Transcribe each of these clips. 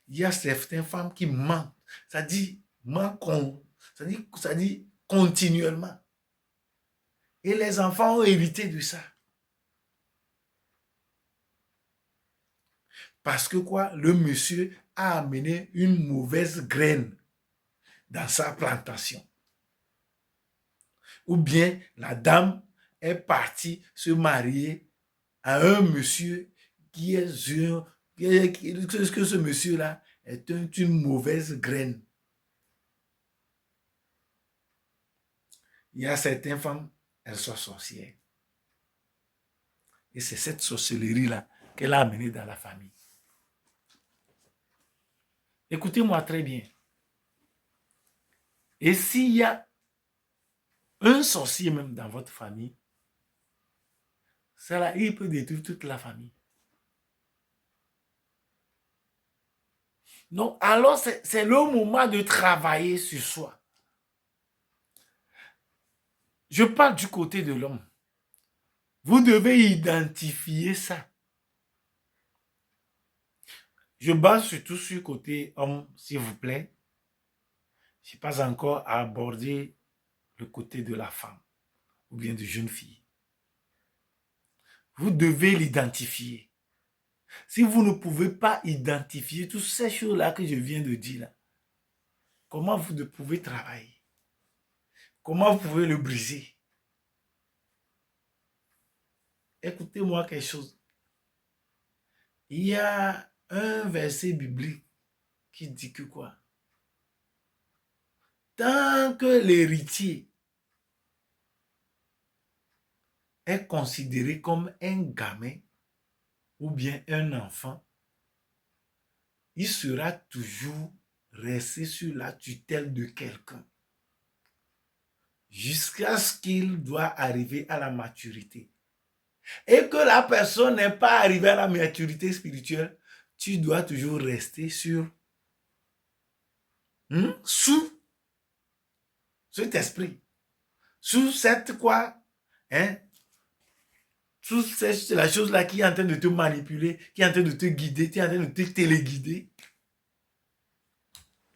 il y a certaines femmes qui mentent. Ça dit, ça dit continuellement. Et les enfants ont hérité de ça. Parce que quoi? Le monsieur a amené une mauvaise graine dans sa plantation. Ou bien la dame est partie se marier à un monsieur qui est que ce monsieur-là est une mauvaise graine. Il y a certaines femmes, elles sont sorcières. Et c'est cette sorcellerie-là qu'elle a amenée dans la famille. Écoutez-moi très bien. Et s'il y a un sorcier même dans votre famille, ça là, il peut détruire toute la famille. Donc, alors, c'est le moment de travailler sur soi. Je parle du côté de l'homme. Vous devez identifier ça. Je base surtout sur le côté homme, s'il vous plaît. Je n'ai pas encore abordé le côté de la femme ou bien de jeune fille. Vous devez l'identifier. Si vous ne pouvez pas identifier toutes ces choses-là que je viens de dire, là, comment vous pouvez travailler? Comment vous pouvez le briser? Écoutez-moi quelque chose. Il y a un verset biblique qui dit que quoi? Tant que l'héritier est considéré comme un gamin ou bien un enfant, il sera toujours resté sur la tutelle de quelqu'un jusqu'à ce qu'il doit arriver à la maturité. Et que la personne n'est pas arrivée à la maturité spirituelle, tu dois toujours rester sous cet esprit, sous cette quoi, sous la chose-là qui est en train de te manipuler, qui est en train de te guider, qui est en train de te téléguider.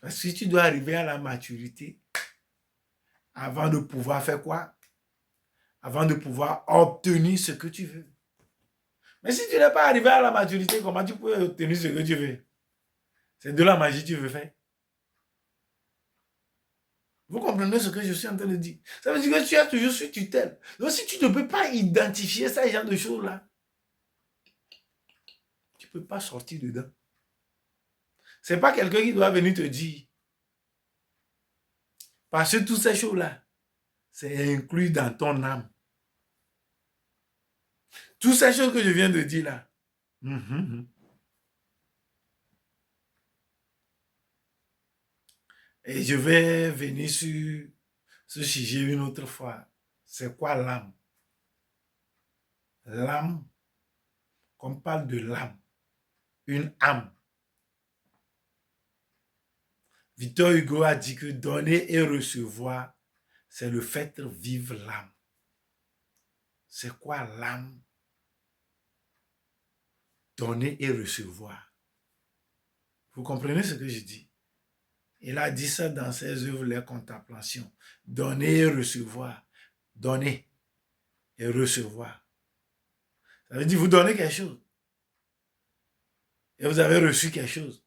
Parce que tu dois arriver à la maturité avant de pouvoir faire quoi? Avant de pouvoir obtenir ce que tu veux. Mais si tu n'es pas arrivé à la maturité, comment tu peux obtenir ce que tu veux? C'est de la magie que tu veux faire. Vous comprenez ce que je suis en train de dire? Ça veut dire que tu es toujours sur tutelle. Donc si tu ne peux pas identifier ce genre de choses-là, tu ne peux pas sortir dedans. Ce n'est pas quelqu'un qui doit venir te dire. Parce que toutes ces choses-là, c'est inclus dans ton âme. Toutes ces choses que je viens de dire là. Et je vais venir sur ce sujet une autre fois. C'est quoi l'âme? L'âme, qu'on parle de l'âme, une âme. Victor Hugo a dit que donner et recevoir, c'est le fait vivre l'âme. C'est quoi l'âme? Donner et recevoir. Vous comprenez ce que je dis? Il a dit ça dans ses œuvres, les contemplations. Donner et recevoir. Donner et recevoir. Ça veut dire vous donnez quelque chose. Et vous avez reçu quelque chose.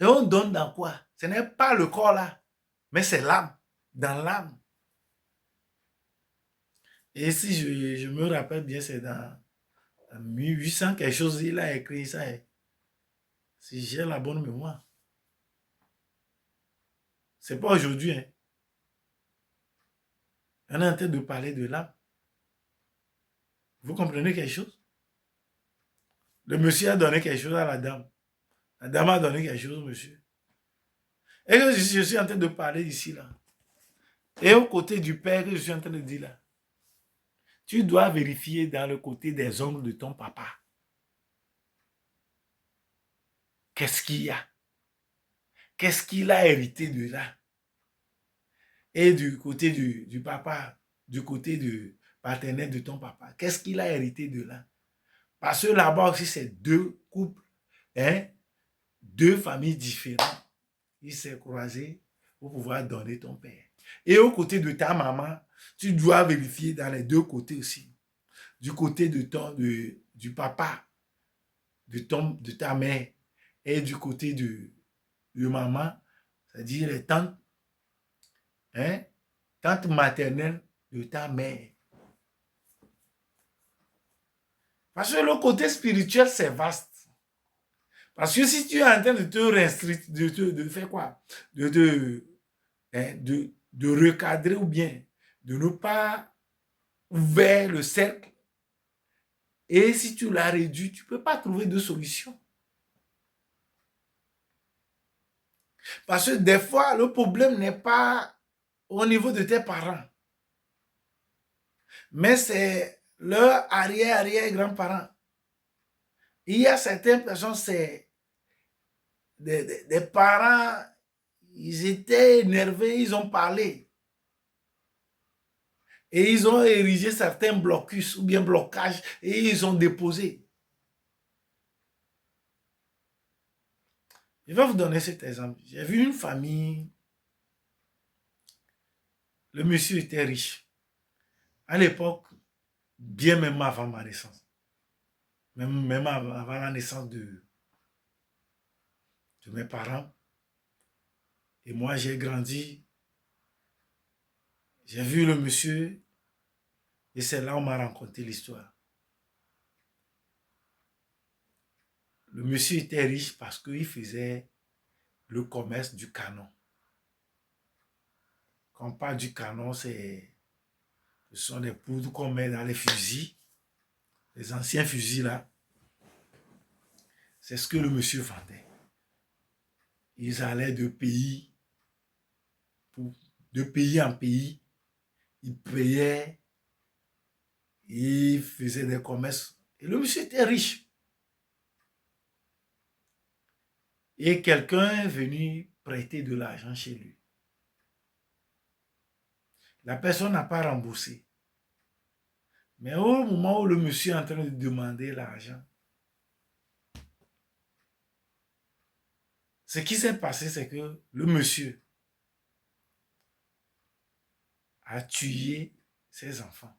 Et on donne dans quoi? Ce n'est pas le corps là, mais c'est l'âme. Dans l'âme. Et si je me rappelle bien, c'est dans 1800 quelque chose, il a écrit ça. Si j'ai la bonne mémoire. C'est pas aujourd'hui. Hein. On est en train de parler de l'âme. Vous comprenez quelque chose? Le monsieur a donné quelque chose à la dame. La dame a donné quelque chose au monsieur. Et que je suis en train de parler ici, là. Et au côté du père que je suis en train de dire là. Tu dois vérifier dans le côté des ongles de ton papa. Qu'est-ce qu'il y a? Qu'est-ce qu'il a hérité de là? Et du côté du papa, du côté du partenaire de ton papa, qu'est-ce qu'il a hérité de là? Parce que là-bas aussi, c'est deux couples, deux familles différentes. Il s'est croisé pour pouvoir donner ton père. Et au côté de ta maman, tu dois vérifier dans les deux côtés aussi. Du côté du papa, de ta mère, et du côté de maman, c'est-à-dire les tantes, hein, tante maternelle de ta mère. Parce que le côté spirituel, c'est vaste. Parce que si tu es en train de te restreindre, de faire quoi? De recadrer ou bien de ne pas ouvrir le cercle. Et si tu l'as réduit, tu ne peux pas trouver de solution. Parce que des fois, le problème n'est pas au niveau de tes parents. Mais c'est leur arrière-arrière-grand-parent. Il y a certaines personnes, c'est des parents, ils étaient énervés, ils ont parlé. Et ils ont érigé certains blocus ou bien blocages et ils ont déposé. Je vais vous donner cet exemple. J'ai vu une famille, le monsieur était riche. À l'époque, bien même avant ma naissance. Même avant la naissance de mes parents. Et moi, j'ai grandi. J'ai vu le monsieur et c'est là où on m'a raconté l'histoire. Le monsieur était riche parce qu'il faisait le commerce du canon. Quand on parle du canon, ce sont des poudres qu'on met dans les fusils, les anciens fusils là. C'est ce que le monsieur vendait. Ils allaient de pays en pays. Ils payaient, ils faisaient des commerces. Et le monsieur était riche. Et quelqu'un est venu prêter de l'argent chez lui. La personne n'a pas remboursé. Mais au moment où le monsieur est en train de demander l'argent, ce qui s'est passé, c'est que le monsieur a tué ses enfants.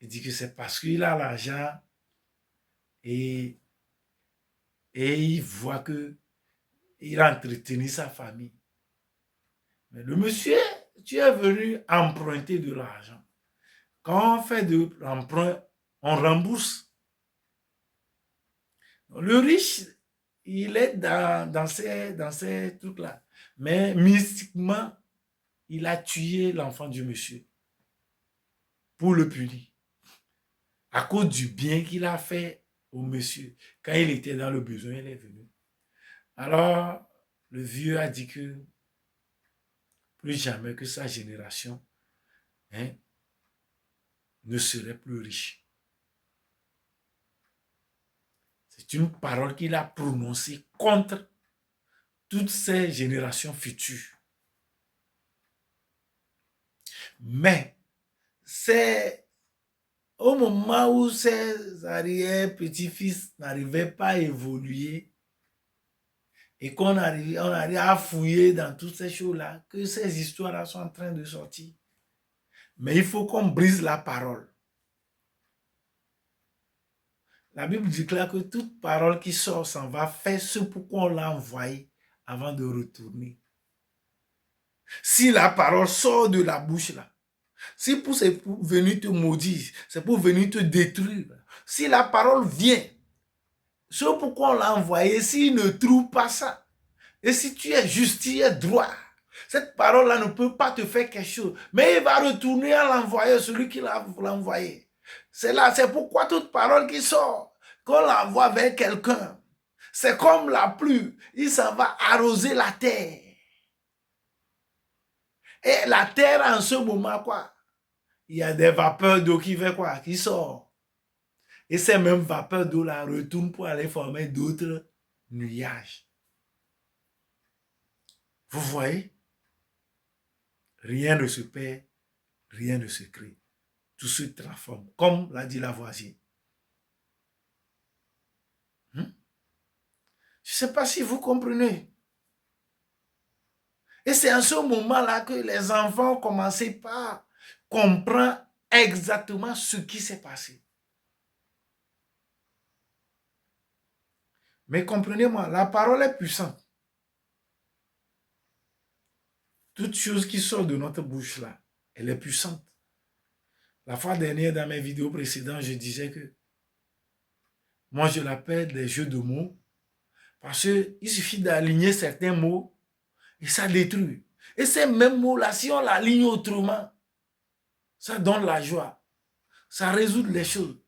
Il dit que c'est parce qu'il a l'argent et il voit que il a entretenu sa famille. Mais le monsieur, tu es venu emprunter de l'argent. Quand on fait de l'emprunt, on rembourse. Le riche, il est dans ces trucs-là. Mais mystiquement, il a tué l'enfant du monsieur pour le punir. À cause du bien qu'il a fait au monsieur. Quand il était dans le besoin, il est venu. Alors, le vieux a dit que plus jamais que sa génération ne serait plus riche. C'est une parole qu'il a prononcée contre toutes ces générations futures. Mais c'est au moment où ses arrière-petits-fils n'arrivaient pas à évoluer et qu'on arrive à fouiller dans toutes ces choses-là, que ces histoires-là sont en train de sortir. Mais il faut qu'on brise la parole. La Bible déclare que toute parole qui sort s'en va faire ce pourquoi on l'a envoyé avant de retourner. Si la parole sort de la bouche là, si c'est pour venir te maudire, c'est pour venir te détruire. Si la parole vient, ce pourquoi on l'a envoyé, s'il ne trouve pas ça, et si tu es juste, tu es droit, cette parole-là ne peut pas te faire quelque chose, mais il va retourner à l'envoyer, celui qui l'a envoyé. C'est là, c'est pourquoi toute parole qui sort, qu'on l'envoie vers quelqu'un, c'est comme la pluie, il s'en va arroser la terre. Et la terre, en ce moment, quoi, il y a des vapeurs d'eau qui fait quoi, qui sortent. Et ces mêmes vapeurs d'eau-là retournent pour aller former d'autres nuages. Vous voyez? Rien ne se perd, rien ne se crée. Tout se transforme, comme l'a dit Lavoisier. Je ne sais pas si vous comprenez. Et c'est en ce moment-là que les enfants ont commencé par comprendre exactement ce qui s'est passé. Mais comprenez-moi, la parole est puissante. Toute chose qui sort de notre bouche là, elle est puissante. La fois dernière, dans mes vidéos précédentes, je disais que moi, je l'appelle des jeux de mots parce qu'il suffit d'aligner certains mots et ça détruit. Et ces mêmes mots-là, si on l'aligne autrement, ça donne la joie. Ça résout les choses.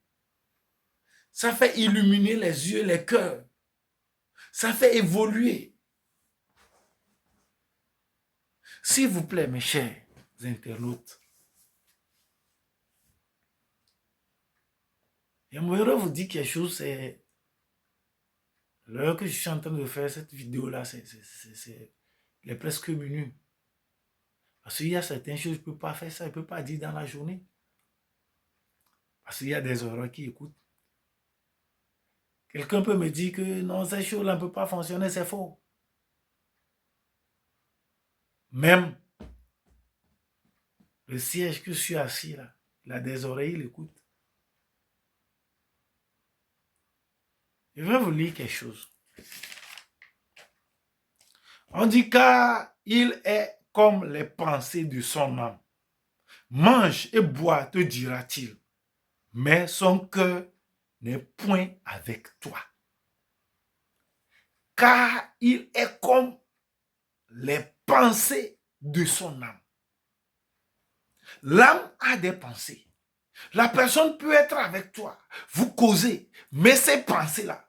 Ça fait illuminer les yeux, les cœurs. Ça fait évoluer. S'il vous plaît, mes chers internautes, j'aimerais vous dire quelque chose, c'est l'heure que je suis en train de faire cette vidéo-là, il est presque minuit. Parce qu'il y a certaines choses, je ne peux pas faire ça, je ne peux pas dire dans la journée. Parce qu'il y a des oreilles qui écoutent. Quelqu'un peut me dire que non, ces choses-là ne peuvent pas fonctionner, c'est faux. Même le siège que je suis assis là, il a des oreilles, il écoute. Je vais vous lire quelque chose. On dit qu'il est comme les pensées de son âme. Mange et bois, te dira-t-il, mais son cœur n'est point avec toi. Car il est comme les pensées de son âme. L'âme a des pensées. La personne peut être avec toi, vous causez, mais ces pensées-là,